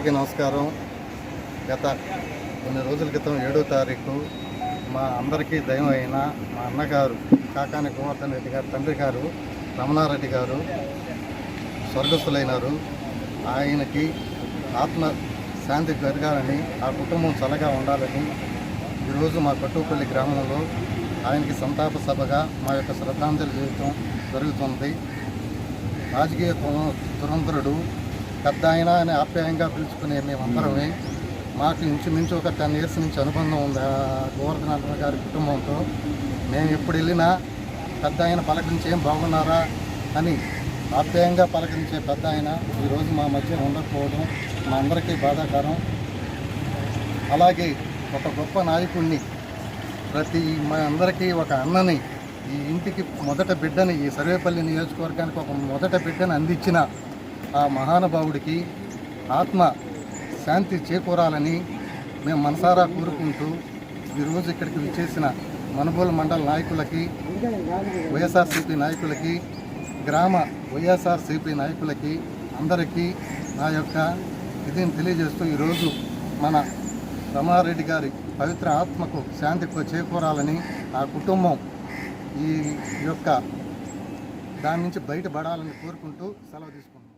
అందరికీ నమస్కారం. గత కొన్ని రోజుల క్రితం 7వ తారీఖు మా అందరికీ దైవం అయిన మా అన్నగారు కాకాని గోవర్ధన్ రెడ్డి గారు తండ్రి గారు రమణారెడ్డి గారు స్వర్గస్థులైనారు. ఆయనకి ఆత్మ శాంతి జరగాలని, ఆ కుటుంబం చల్లగా ఉండాలని ఈరోజు మా కట్టుపల్లి గ్రామంలో ఆయనకి సంతాప సభగా మా యొక్క శ్రద్ధాంజలి చేయటం జరుగుతుంది. రాజకీయ దురంధరుడు పెద్ద ఆయన అని ఆప్యాయంగా పిలుచుకునే మేమందరమే. మాకు ఇంచుమించు ఒక 10 years నుంచి అనుబంధం ఉంది గోవర్ధన్ అన్న గారి కుటుంబంతో. మేము ఎప్పుడు వెళ్ళినా పెద్ద ఆయన పలకరించి ఏం బాగున్నారా అని ఆప్యాయంగా పలకరించే పెద్ద ఆయన ఈరోజు మా మధ్య ఉండకపోవడం మా అందరికీ బాధాకరం. అలాగే ఒక గొప్ప నాయకుడిని, మా అందరికీ ఒక అన్నని, ఈ ఇంటికి మొదట బిడ్డని, ఈ సర్వేపల్లి నియోజకవర్గానికి ఒక మొదట బిడ్డని అందించిన ఆ మహానుభావుడికి ఆత్మ శాంతి చేకూరాలని మేము మనసారా కోరుకుంటూ ఈరోజు ఇక్కడికి విచ్చేసిన మనుబోలు మండల నాయకులకి, వైఎస్ఆర్సీపీ నాయకులకి, గ్రామ వైఎస్ఆర్సీపీ నాయకులకి అందరికీ నా యొక్క ఇదిని తెలియజేస్తూ ఈరోజు మన రమణారెడ్డి గారి పవిత్ర ఆత్మకు శాంతి చేకూరాలని, ఆ కుటుంబం ఈ యొక్క దాని నుంచి బయటపడాలని కోరుకుంటూ సెలవు తీసుకుంటున్నాను.